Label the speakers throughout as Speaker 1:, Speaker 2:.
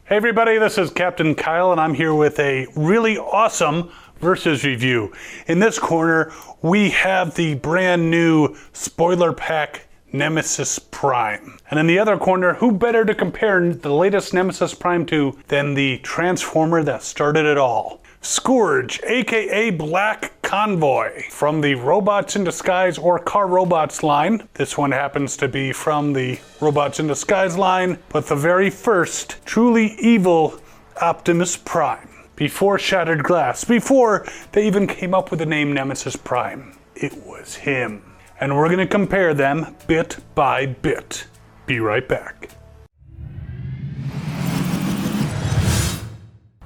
Speaker 1: Hey everybody, this is Captain Kyle and I'm here with a really awesome Versus review. In this corner, we have the brand new spoiler pack Nemesis Prime. And in the other corner, who better to compare the latest Nemesis Prime to than the Transformer that started it all? Scourge, aka Black Convoy, from the Robots in Disguise or Car Robots line. This one happens to be from the Robots in Disguise line, but the very first truly evil Optimus Prime. Before Shattered Glass, before they even came up with the name Nemesis Prime, it was him. And we're gonna compare them bit by bit. Be right back.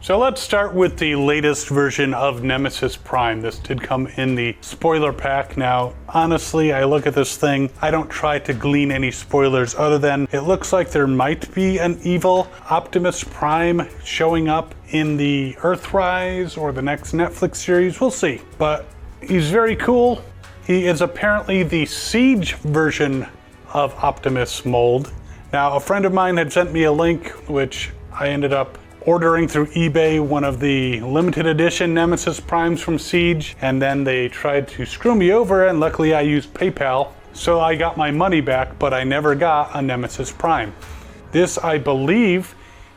Speaker 1: So let's start with the latest version of Nemesis Prime. This did come in the spoiler pack. Now, honestly, I look at this thing, I don't try to glean any spoilers other than it looks like there might be an evil Optimus Prime showing up in the Earthrise or the next Netflix series. We'll see. But he's very cool. He is apparently the Siege version of Optimus mold. Now, a friend of mine had sent me a link, which I ended up ordering through eBay, one of the limited edition Nemesis Primes from Siege, and then they tried to screw me over, and luckily I used PayPal, so I got my money back, but I never got a Nemesis Prime. This, I believe,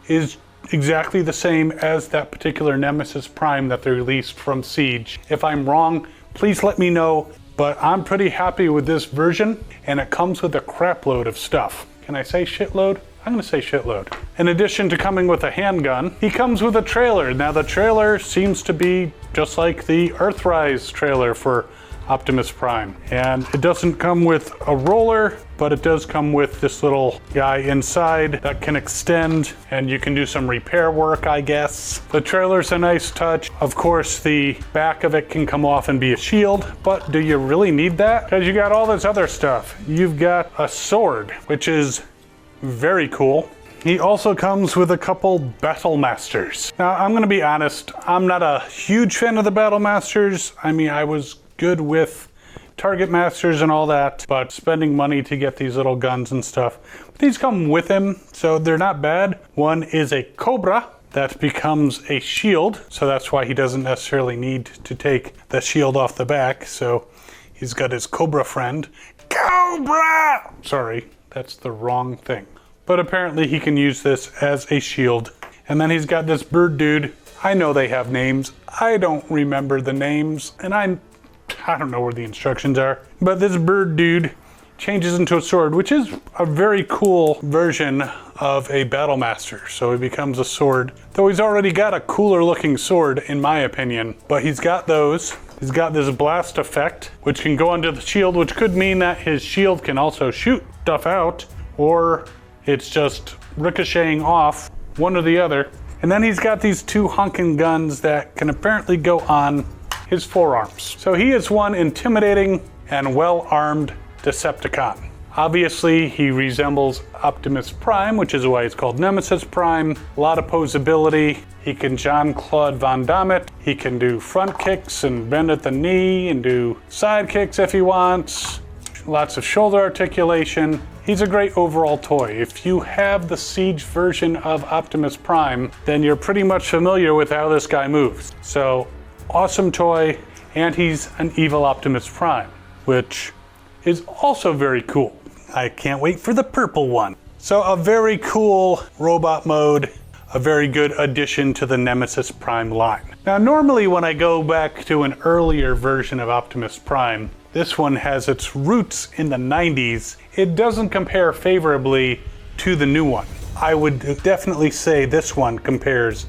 Speaker 1: is exactly the same as that particular Nemesis Prime that they released from Siege. If I'm wrong, please let me know, but I'm pretty happy with this version, and it comes with a crap load of stuff. Can I say shitload? I'm gonna say shitload. In addition to coming with a handgun, he comes with a trailer. Now the trailer seems to be just like the Earthrise trailer for Optimus Prime. And it doesn't come with a roller, but it does come with this little guy inside that can extend and you can do some repair work, I guess. The trailer's a nice touch. Of course, the back of it can come off and be a shield, but do you really need that? Because you got all this other stuff. You've got a sword, which is very cool. He also comes with a couple Battle Masters. Now, I'm gonna be honest, I'm not a huge fan of the Battle Masters. I mean, I was good with Target Masters and all that, but spending money to get these little guns and stuff. These come with him, so they're not bad. One is a Cobra that becomes a shield, so that's why he doesn't necessarily need to take the shield off the back. So he's got his Cobra friend. Cobra! Sorry. That's the wrong thing. But apparently he can use this as a shield. And then he's got this bird dude. I know they have names. I don't remember the names. And I don't know where the instructions are. But this bird dude changes into a sword, which is a very cool version of a Battle Master. So he becomes a sword. Though he's already got a cooler looking sword, in my opinion. But he's got those. He's got this blast effect, which can go onto the shield, which could mean that his shield can also shoot stuff out, or it's just ricocheting off, one or the other. And then he's got these two honking guns that can apparently go on his forearms. So he is one intimidating and well-armed Decepticon. Obviously, he resembles Optimus Prime, which is why he's called Nemesis Prime. A lot of posability. He can Jean-Claude Van Damme it. He can do front kicks and bend at the knee and do side kicks if he wants. Lots of shoulder articulation. He's a great overall toy. If you have the Siege version of Optimus Prime, then you're pretty much familiar with how this guy moves. So, awesome toy, and he's an evil Optimus Prime, which is also very cool. I can't wait for the purple one. So a very cool robot mode, a very good addition to the Nemesis Prime line. Now normally when I go back to an earlier version of Optimus Prime, this one has its roots in the 90s. It doesn't compare favorably to the new one. I would definitely say this one compares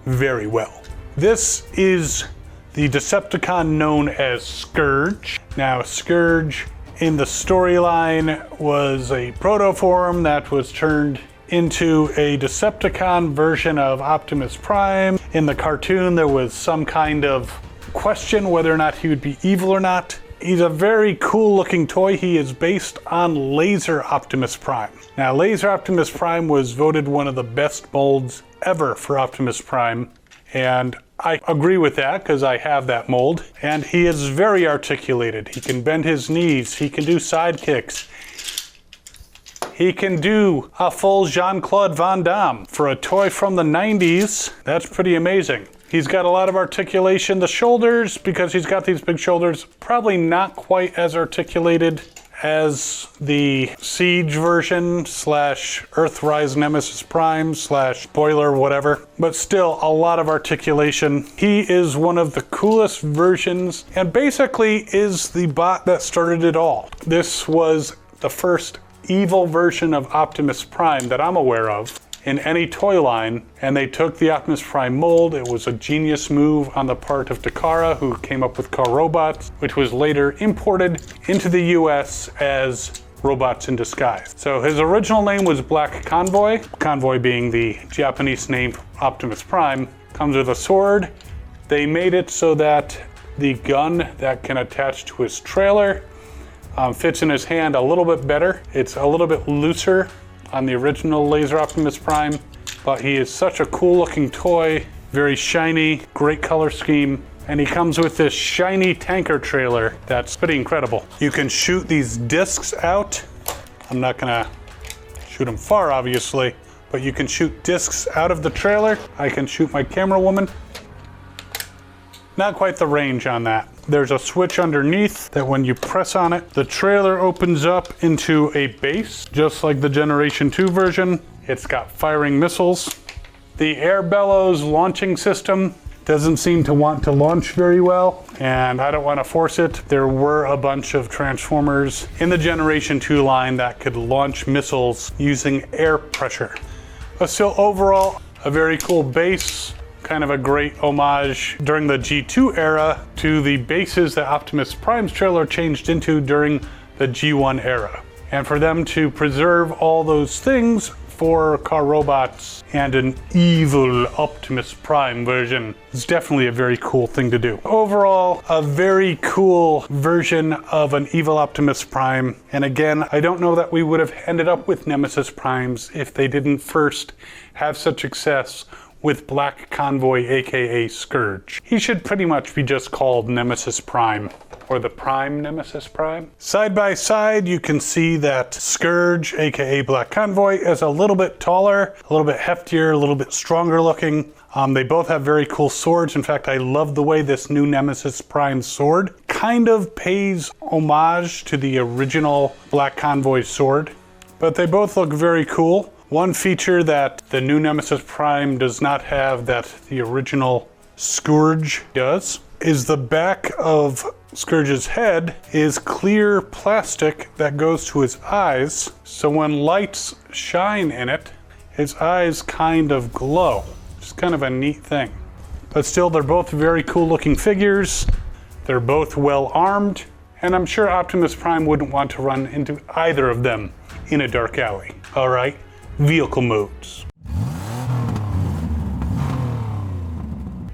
Speaker 1: very well. This is the Decepticon known as Scourge. Now Scourge in the storyline was a protoform that was turned into a Decepticon version of Optimus Prime. In the cartoon there was some kind of question whether or not he would be evil or not. He's a very cool looking toy. He is based on Laser Optimus Prime. Now Laser Optimus Prime was voted one of the best molds ever for Optimus Prime, and I agree with that because I have that mold. And he is very articulated. He can bend his knees, he can do side kicks. He can do a full Jean-Claude Van Damme. For a toy from the 90s, that's pretty amazing. He's got a lot of articulation. The shoulders, because he's got these big shoulders, probably not quite as articulated as the Siege version / Earthrise Nemesis Prime / spoiler whatever, but still a lot of articulation. He is one of the coolest versions and basically is the bot that started it all. This was the first evil version of Optimus Prime that I'm aware of in any toy line, and they took the Optimus Prime mold. It was a genius move on the part of Takara, who came up with Car Robots, which was later imported into the US as Robots in Disguise. So his original name was Black Convoy, Convoy being the Japanese name for Optimus Prime. Comes with a sword. They made it so that the gun that can attach to his trailer fits in his hand a little bit better. It's a little bit looser on the original Laser Optimus Prime, but he is such a cool looking toy, very shiny, great color scheme, and he comes with this shiny tanker trailer that's pretty incredible. You can shoot these discs out. I'm not gonna shoot them far, obviously, but you can shoot discs out of the trailer. I can shoot my camera woman. Not quite the range on that. There's a switch underneath that when you press on it, the trailer opens up into a base, just like the Generation 2 version. It's got firing missiles. The air bellows launching system doesn't seem to want to launch very well, and I don't want to force it. There were a bunch of Transformers in the Generation 2 line that could launch missiles using air pressure. But still, overall, a very cool base. Kind of a great homage during the G2 era to the bases that Optimus Prime's trailer changed into during the G1 era. And for them to preserve all those things for Car Robots and an evil Optimus Prime version is definitely a very cool thing to do. Overall, a very cool version of an evil Optimus Prime. And again, I don't know that we would have ended up with Nemesis Primes if they didn't first have such success with Black Convoy, aka Scourge. He should pretty much be just called Nemesis Prime, or the Prime Nemesis Prime. Side by side, you can see that Scourge, aka Black Convoy, is a little bit taller, a little bit heftier, a little bit stronger looking. They both have very cool swords. In fact, I love the way this new Nemesis Prime sword kind of pays homage to the original Black Convoy sword, but they both look very cool. One feature that the new Nemesis Prime does not have that the original Scourge does is the back of Scourge's head is clear plastic that goes to his eyes. So when lights shine in it, his eyes kind of glow. It's kind of a neat thing. But still, they're both very cool looking figures. They're both well armed, and I'm sure Optimus Prime wouldn't want to run into either of them in a dark alley. All right. Vehicle modes.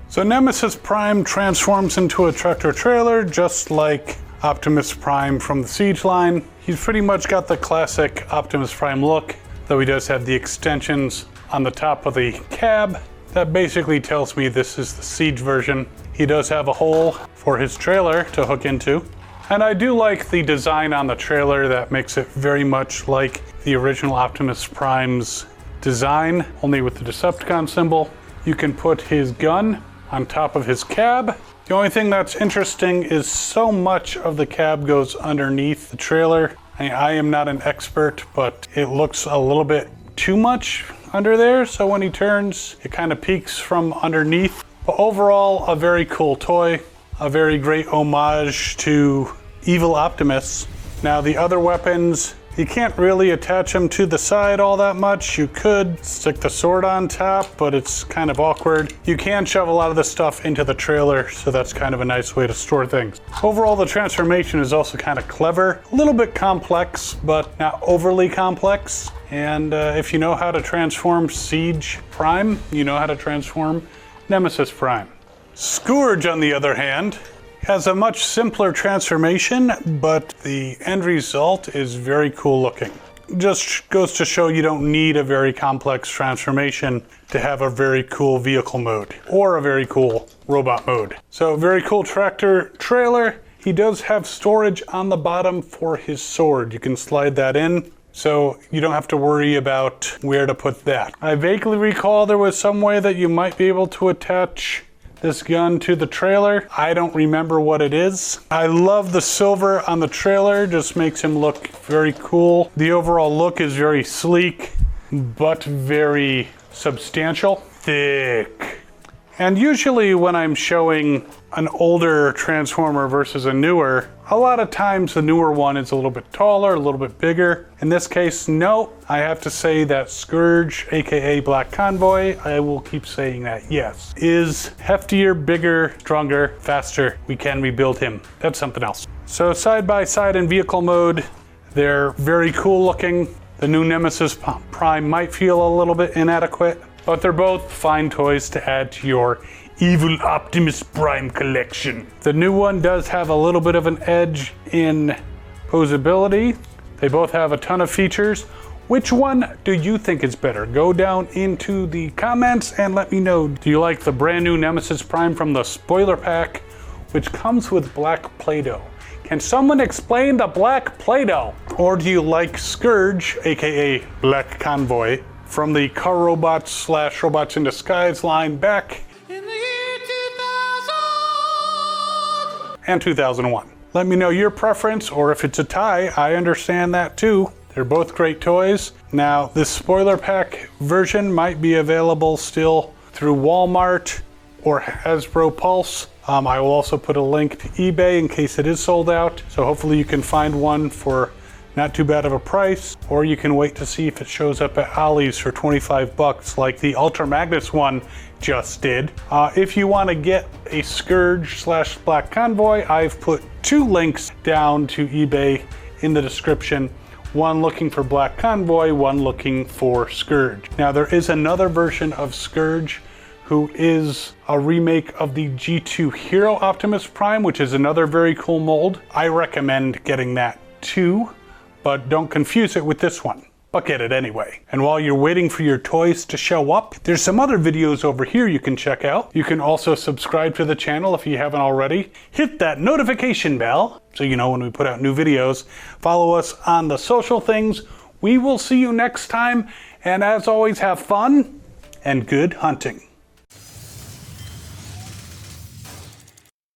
Speaker 1: So Nemesis Prime transforms into a tractor trailer just like Optimus Prime from the Siege line. He's pretty much got the classic Optimus Prime look, though he does have the extensions on the top of the cab. That basically tells me this is the Siege version. He does have a hole for his trailer to hook into. And I do like the design on the trailer that makes it very much like the original Optimus Prime's design, only with the Decepticon symbol. You can put his gun on top of his cab. The only thing that's interesting is so much of the cab goes underneath the trailer. I am not an expert, but it looks a little bit too much under there. So when he turns, it kind of peeks from underneath. But overall, a very cool toy, a very great homage to Evil Optimus. Now the other weapons, you can't really attach them to the side all that much. You could stick the sword on top, but it's kind of awkward. You can shove a lot of the stuff into the trailer, so that's kind of a nice way to store things. Overall, the transformation is also kind of clever. A little bit complex, but not overly complex. And if you know how to transform Siege Prime, you know how to transform Nemesis Prime. Scourge, on the other hand, has a much simpler transformation, but the end result is very cool looking. Just goes to show you don't need a very complex transformation to have a very cool vehicle mode or a very cool robot mode. So very cool tractor trailer. He does have storage on the bottom for his sword. You can slide that in. so you don't have to worry about where to put that. I vaguely recall there was some way that you might be able to attach this gun to the trailer. I don't remember what it is. I love the silver on the trailer, just makes him look very cool. The overall look is very sleek, but very substantial, thick. And usually when I'm showing an older Transformer versus a newer, a lot of times the newer one is a little bit taller, a little bit bigger. In this case, no. I have to say that Scourge, aka Black Convoy, I will keep saying that, yes, is heftier, bigger, stronger, faster. We can rebuild him. That's something else. So side by side in vehicle mode, they're very cool looking. The new Nemesis Prime might feel a little bit inadequate, but they're both fine toys to add to your evil Optimus Prime collection. The new one does have a little bit of an edge in posability. They both have a ton of features. Which one do you think is better? Go down into the comments and let me know. Do you like the brand new Nemesis Prime from the spoiler pack, which comes with black Play-Doh? Can someone explain the black Play-Doh? Or do you like Scourge, aka Black Convoy, from the Car Robots / Robots in Disguise line back in the year 2000 and 2001? Let me know your preference, or if it's a tie, I understand that too. They're both great toys. Now, this spoiler pack version might be available still through Walmart or Hasbro Pulse. I will also put a link to eBay in case it is sold out. So hopefully you can find one for not too bad of a price, or you can wait to see if it shows up at Ollie's for 25 bucks like the Ultra Magnus one just did. If you want to get a Scourge / Black Convoy, I've put 2 links down to eBay in the description. One looking for Black Convoy, one looking for Scourge. Now there is another version of Scourge who is a remake of the G2 Hero Optimus Prime, which is another very cool mold. I recommend getting that too, but don't confuse it with this one, but get it anyway. And while you're waiting for your toys to show up, there's some other videos over here you can check out. You can also subscribe to the channel if you haven't already. Hit that notification bell so you know when we put out new videos. Follow us on the social things. We will see you next time, and as always, have fun and good hunting.